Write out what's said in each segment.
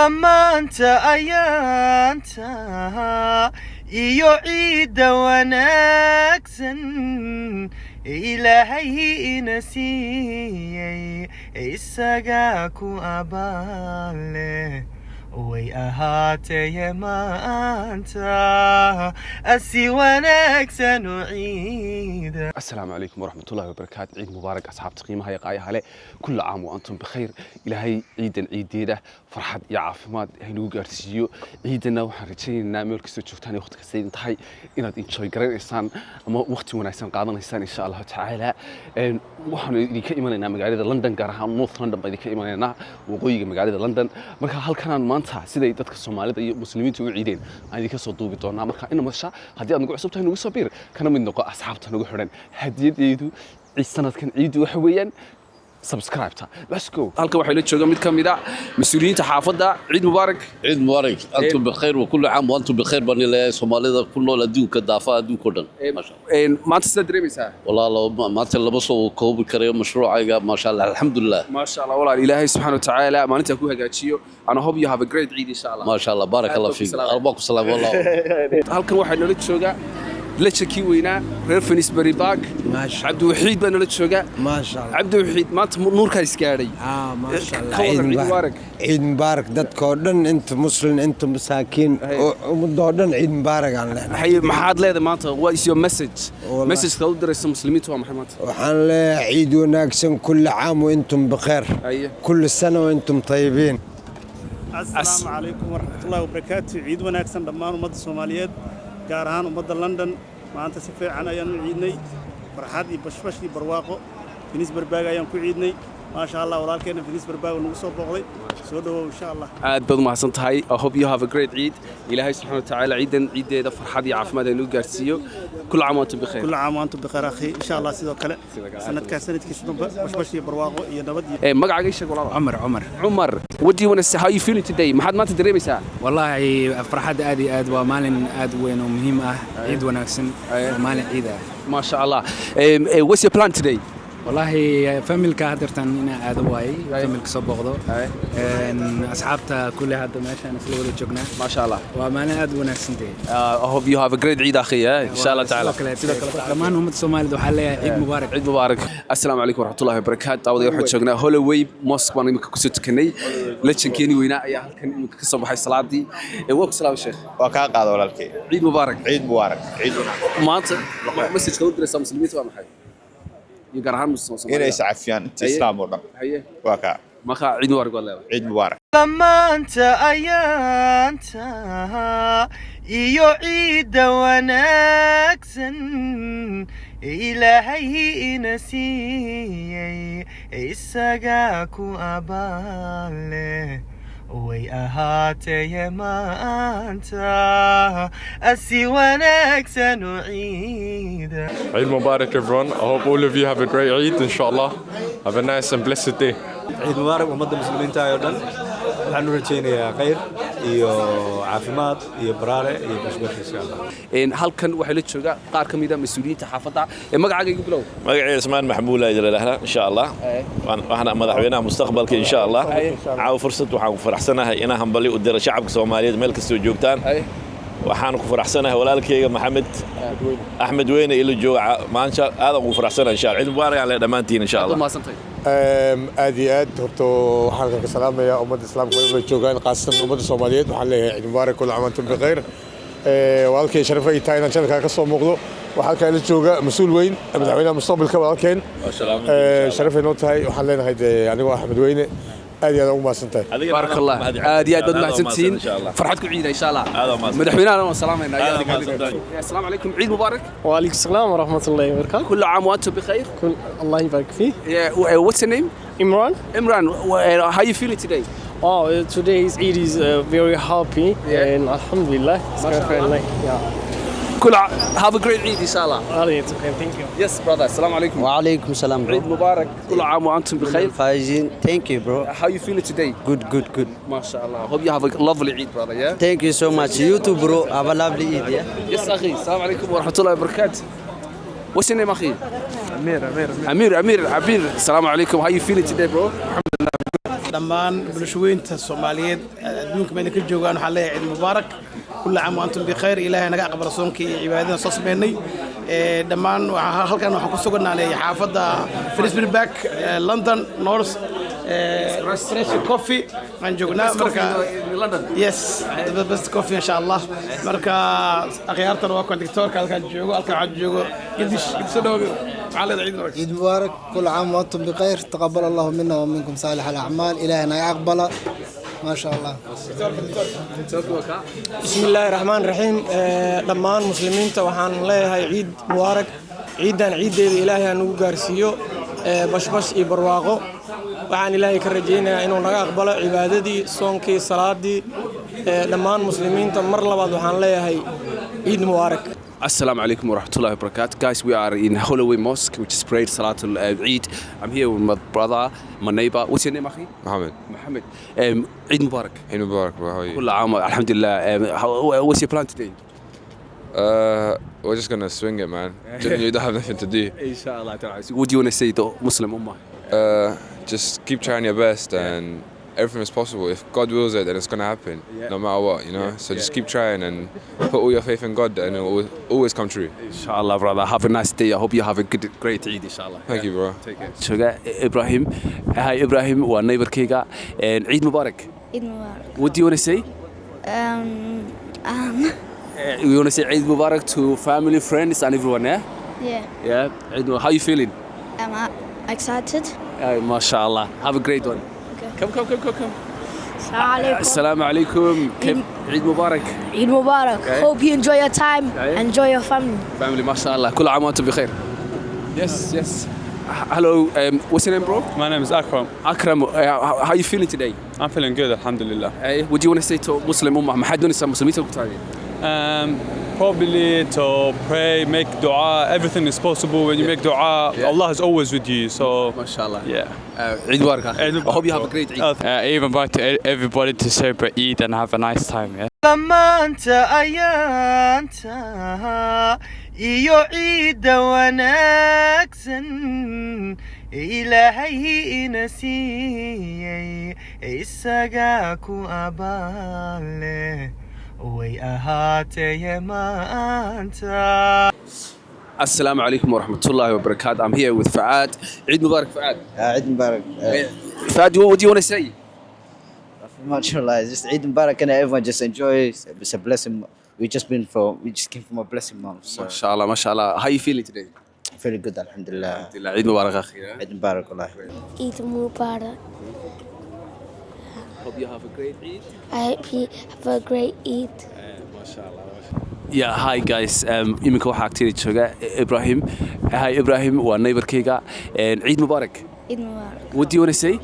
لما أنت أيانت iyo ciida wanaagsan ilaahay ina siiyay isaga ku abaale way ahaatee maanta asi wanaagsan ciida. السلام عليكم ورحمة الله وبركاته. عيد مبارك أصحاب تقييمها هي قاية هلا كل عام وأنتم بخير. إلهي عيدا عيديدة فرحة يا عافمات هنو قارسيو عيدنا وحرتين نامل كسر شفتاني وقت كسر انتهي إن إنشاء قرن إنسان أما وقت مناسب قادنا إنسان إن شاء الله تعالى وحنا ذيك إيماننا مقاليد لندن قرها نوث لندن بذيك إيماننا وقوي مقاليد لندن مركا هل كان مانتا سيدا يدك الصومالية مسلمين تو عيدين هذه كسر دوبي تونا مركا إنه مشى هذه أنا قصبت هنو صبير كانوا من نقاء أصحاب تنو حرن هديديدو السنة كان عيدو حويا سبسكرايب تا let's go. هلك waxay la jooga mid kamid ah mas'uuliyiinta xaafadda ciid mubaarak. عيد مبارك أنتم بخير وكل عام وأنتم بخير بني الله سوماليدا كله لديك دافع ديك كلن ما شاء الله. ما تستدري مسا والله لو ما تلبسوا كوب الكريم مشروع ما شاء الله الحمد لله. ما شاء الله والله الإلهي سبحانه وتعالى ما أنت أكون هجاتشيو أنا hope you have a great عيد إن شاء الله. ما شاء الله بارك الله فيك. أربعكم السلام والله. هلك waxay la jooga لتشكي وينا ريفنس بريباك عبد الوحيد بن لتشوقة ما شاء الله عبد الوحيد ما نور كايسكاري ما شاء الله عيد مبارك عيد مبارك دتكودن انت مسلم انت مساكين ومدودن عيد مبارك علينا حي محاد لهذا ما واتس يور مسج تقدر المسلمين تو محمد وحن عيد وناكسن كل عام وانتم بخير كل سنه وانتم طيبين. السلام عليكم ورحمه الله وبركاته. عيد وناكسن دمان امه الصوماليات gaar ahaan ummadda London maanta si fiican ayaan u ciidnay farxad iyo bashbash iyo barwaaqo finis barbaag ayaan ku ciidnay ma sha Allah walaalkeena finis barbaag nagu soo booqday soo dhawow insha Allah aad baad mahadsan tahay. I hope you have a great Eid. Ilaahay subhanahu wa ta'ala ciideeda farxad iyo caafimaad ay nagu gaarsiiyo كل عام وأنتم بخير. كل عام وأنتم بخير أخي إن شاء الله سيدو كلا سنة كيسو بش برواقو ينبض. مقعد إيش يقول الله؟ عمر. What do you want to say? How you feeling today? ما حد ما تدري بس. والله فرحة آد ومالن آد وين ومهمة عيد وناكسن ومالن عيدة. ما شاء الله. What's your plan today? والله فاميل كهدرتان هنا أدواي فاميل كصبغضو أصحابته كل هذا ماشي أنا في الأول جوجنا ما شاء الله ومانا أدو ناكسنتي. I hope you have a great عيد أخي إن شاء الله تعالى. كمان هم الصومال دو حلية عيد مبارك. عيد مبارك. السلام عليكم ورحمة الله وبركاته. تعودي واحد جوجنا هولوي موسك وانا كسرت كني لتشن كيني وينا يا هل كان كسب حي صلاة دي وقت سلام الشيخ. وكان قاعد ولا الكي. عيد مبارك. عيد مبارك. عيد ما أنت مسج تقول درس مسلمين ولا حاجة. يقرأها المسلمين. إيه ليس عفيان أنت إسلام ولا؟ هي. وكا. ما خا عيد مبارك ولا؟ عيد مبارك. لما أنت أيانت iyo ciida wanaagsan ilaahay ina siiyay isaga ku abaale way ahaatee maanta asi wanaagsan ciida. Eid Mubarak everyone. I hope all of you have a great Eid inshallah. Have a nice and blessed day. عيد مبارك ومدة مسلمين تايودن waxaan u rajeynayaa khayr iyo caafimaad iyo baraare iyo bashbash insha Allah. halkan waxa la jooga qaar kamid ah mas'uuliyiinta xaafadda magacaaga igu bilow. magacayga Ismaan Maxbuul Ajralahna insha Allah. waxaan madaxweynaha mustaqbalka insha Allah. caaw fursad waxaan ku faraxsanahay inaan hambali u diro shacabka Soomaaliyeed meel kasta oo joogtaan. waxaan ku faraxsanahay walaalkayga Maxamed Axmed Weyne ila jooga maanta aad ugu faraxsanahay insha Allah. Ciid mubaarak aan dhamaantiin insha Allah. aad iyo aad horto waxaan ka salaamayaa ummadda islaamka ee joogaan qaasatan ummadda Soomaaliyeed waxaan leeyahay ciid mubaarak kul caam antum bikhair. walaalkay sharaf ay tahay inaan channelka ka soo muuqdo waxaa kale jooga mas'uul weyn madaxweynaha mustaqbalka walaalkeen sharaf ay noo tahay waxaan leenahay anigoo Axmed Weyne aad iyo aad ugu mahadsantahay. بارك الله aad iyo aad baad mahadsantiin farxad ku ciida insha Allah. madaxweynaha oo salaameyna السلام عليكم عيد مبارك. وعليكم السلام ورحمة الله وبركاته. كل عام وأنتم بخير. كل الله يبارك فيه. What's your name? Imran. How you feeling today? Oh, today's Eid is very happy and alhamdulillah. كل have a great Eid inshallah. Thank you. Yes brother. السلام عليكم. وعليكم السلام bro. عيد مبارك. كل عام وأنتم بخير. فايزين. Thank you bro. How you feeling today? Good. ما شاء الله. Hope you have a lovely Eid brother. Yeah. Thank you so much. You too bro. Have a lovely Eid. Yeah. Yes أخي. السلام عليكم ورحمة الله وبركاته. What's your name أخي؟ أمير. السلام عليكم. How you feeling today bro؟ الحمد لله. dhammaan bulshooyinta Soomaaliyeed adduunka meel ka joogaan waxaan leeyahay ciid mubaarak كل عام وأنتم بخير إلهي نجا قبل صومك عبادنا صصبني دمان halkan waxaan ku suganaanay xaafada Frisbee Back London North Fresh Coffee aan joognaa marka yes the best coffee إن شاء الله marka akhyaartan waa konduktoorka halkan joogo قديش سنوي على العيد مبارك عيد مبارك كل عام وأنتم بخير تقبل الله منا ومنكم صالح الأعمال إلهي نجا يقبل ما شاء الله بسم الله الرحمن الرحيم دمان مسلمين توحان الله عيد مبارك عيدان عيد إلهي أنو قارسيو بش إبرواقو وعن إلهي كرجينا إنه نجا أقبل عبادتي صونكي صلاتي دمان مسلمين تمر لبعض وحان الله عيد مبارك Assalamu alaikum wa rahmatullahi wa barakatuh. Guys, we are in Holloway Mosque, which is prayed Salatul Eid. I'm here with my brother, my neighbor. What's your name, Akhi? Mohammed. Mohammed. Eid Mubarak. Eid Mubarak, bro. How are you? Kulla aam, alhamdulillah. What's your plan today? We're just gonna swing it, man. You don't have nothing to do. Inshallah. What do you want to say to Muslim Ummah? Just keep trying your best and everything is possible. If God wills it, then it's gonna happen, no matter what, you know. So just keep trying and put all your faith in God, and it will always come true. Inshallah, brother. Have a nice day. I hope you have a great Eid, inshallah. Thank you, bro. Take care. Sugar, Ibrahim. Hi, Ibrahim. One neighbor Kega. And Eid Mubarak. Eid Mubarak. What do you want to say? You want to say Eid Mubarak to family, friends, and everyone, yeah? Yeah. Yeah. Eid Mubarak. How you feeling? I'm excited. MashaAllah. Have a great one. Okay. Come. Assalamu Assalamu alaikum. Eid Mubarak. Eid Mubarak. Okay. Hope you enjoy your time. Enjoy your family. Family, mashallah. Kul aam wa antum bi khair. Yes. Hello, what's your name, bro? My name is Akram. Akram, how are you feeling today? I'm feeling good, alhamdulillah. What do you want to say to Muslim Ummah? ما حد ينسى مسلمين تقول Probably to pray, make dua. Everything is possible when you make dua. Allah is always with you. So, mashallah. Yeah. Eid Mubarak. I hope you have a great Eid. Eid Mubarak to everybody to celebrate Eid and have a nice time. Yeah. لما أنت أيانتا يعيد ونكسن إلهي نسي إساقاكو أبالي وي أهاتي ما أنت. Assalamu alaikum wa rahmatullahi wa barakatuh. I'm here with Fa'ad. Eid Mubarak, Fa'ad. Eid Mubarak. Fa'ad, what do you want to say? MashaAllah, just Eid Mubarak and everyone just enjoy. It's a blessing. We just came from a blessing month. So. MashaAllah. How are you feeling today? Feeling good, alhamdulillah. Eid Mubarak, akhi. Eid Mubarak, wallahi. Eid Mubarak. Hope you have a great Eid. I hope you have a great Eid. MashaAllah. Yeah, hi guys. Imika waxaa agteeda jooga Ibrahim. Hi Ibrahim, waa neighborkayga. Eid Mubarak. Eid Mubarak. What do you want to say?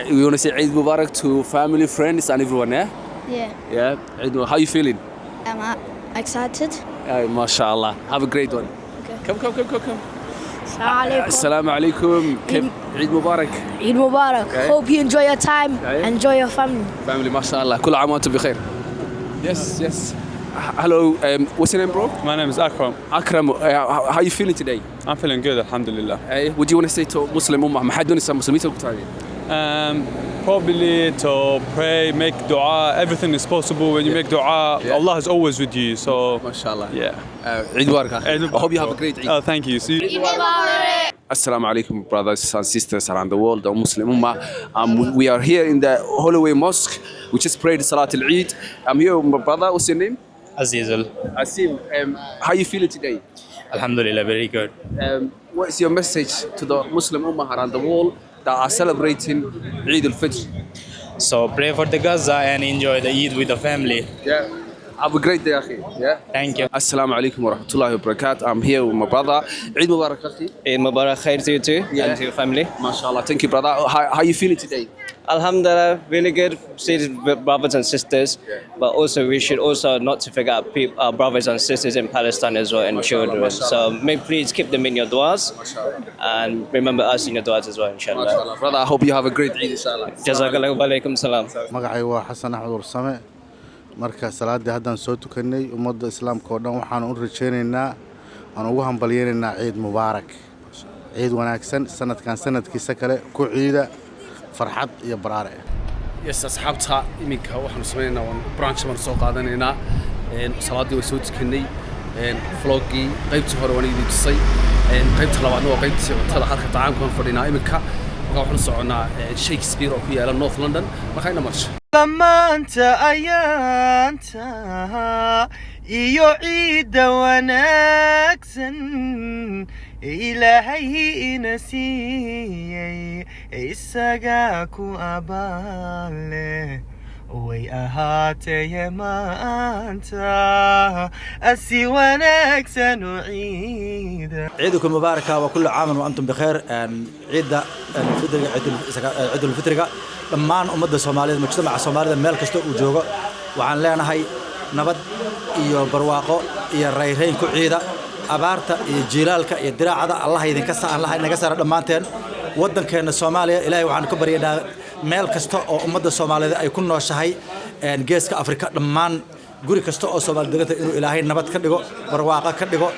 You want to say Eid Mubarak to family, friends, and everyone, yeah? Yeah. Eid Mubarak. How you feeling? I'm excited. MashaAllah. Have a great one. Okay. Come. Assalamu alaikum. Eid Mubarak. Eid Mubarak. Hope you enjoy your time. Enjoy your family. Family, mashallah. Kul aam wa antum bi khair. Yes. Hello, what's your name, bro? My name is Akram. Akram, how are you feeling today? I'm feeling good, alhamdulillah. What do you want to say to Muslim Ummah? ما حد ينسى مسلمين تقول Probably to pray, make dua. Everything is possible when you make dua. Allah is always with you. So, mashallah. Yeah. Eid Mubarak. I hope you have a great Eid. Thank you. See you. Assalamu alaikum, brothers and sisters around the world, the Muslim Ummah. We are here in the Holloway Mosque, which is prayed Salatul Eid. I'm here with my brother. What's your name? Azizul. Azim, how are you feeling today? Alhamdulillah, very good. What is your message to the Muslim Ummah around the world that are celebrating Eid al-Fitr? So pray for the Gaza and enjoy the Eid with the family. Yeah. Have a great day, akhi. Yeah. Thank you. Assalamu alaikum wa rahmatullahi wa barakatuh. I'm here with my brother. Eid Mubarak, akhi. Eid Mubarak khair to you too and to your family. MashaAllah. Thank you, brother. How are you feeling today? Alhamdulillah, really good. See brothers and sisters, but also we should also not to forget our brothers and sisters in Palestine as well and children. So please keep them in your du'as and remember us in your du'as as well, inshallah. Brother, I hope you have a great Eid, inshallah. Jazakallah wa alaikum salam. magacay waa Xasan Axmed Warsame. Marka salaadii haddaan soo tukanay ummadda islaamka oo dhan waxaan u rajaynaynaa aan ugu hambalyeynaa Eid Mubarak ciid wanaagsan sanadkan sanadkiisa kale ku ciida farxad iyo baraare yes asxaabta iminka waxaan sameeynaa branch mar soo qaadanaynaa salaadii way soo tukanay vlogii qaybtii hore waan idin tusay qaybta labaadna waa qaybtii cuntada halka tacaanku aan fadhinaa iminka waxaan soconaa Shakespeare oo ku yaala North London markayna marsho lamaanta ayaanta iyo ciida wanaagsan ilaahay ina siiyay isaga ku abaale way ahaatee maanta asi wanaagsan ciida ciidukum mubaaraka wa kullu caam wa antum bikhair ciida ciid الفطر dhammaan ummadda Soomaaliyeed mujtamaca Soomaalida meel kasta uu joogo waxaan leenahay nabad iyo barwaaqo iyo rayrayn ku ciida abaarta iyo jiilaalka iyo diraacada Allah idinka naga saara dhammaanteen wadankeena Soomaaliya ilaahay waxaan ku baryaynaa meel kasta oo ummadda Soomaaliyeed ay ku nooshahay geeska Afrika dhammaan guri kasta oo Soomaaliyeed inuu ilaahay nabad ka dhigo barwaaqo ka dhigo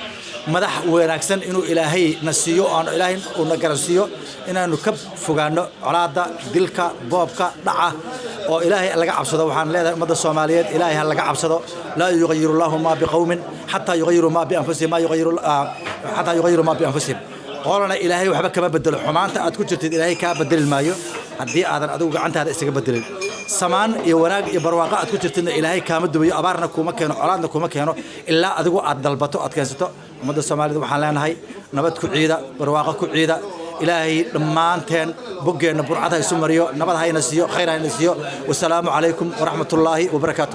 madax wanaagsan inuu ilaahay nasiyo aan ilaahay uu na garansiyo inaanu ka fogaano colaada dilka boobka dhaca oo ilaahay laga cabsado waxaan leedahay ummadda Soomaaliyeed ilaahay ha laga cabsado la yughayyiru Allahu ma biqawmin hatta yughayyiru ma bi anfusihim hatta yughayyiru ma bi anfusihim qolana ilaahay waxba kama bedelo xumaanta aad ku jirtid ilaahay ka bedeli maayo haddii aadan adigu gacantaada isaga bedelin samaan iyo wanaag iyo barwaaqo aad ku jirtidna ilaahay kaama dubayo abaarna kuma keeno colaadna kuma keeno ilaa adigu aad dalbato aad keensato ummadda Soomaaliyeed waxaan leenahay nabad ku ciida barwaaqo ku ciida ilaahay dhammaanteen boggeena burcada isu mariyo nabad hayna siiyo khayr hayna siiyo wassalaamu calaykum waraxmatullaahi wabarakaatuh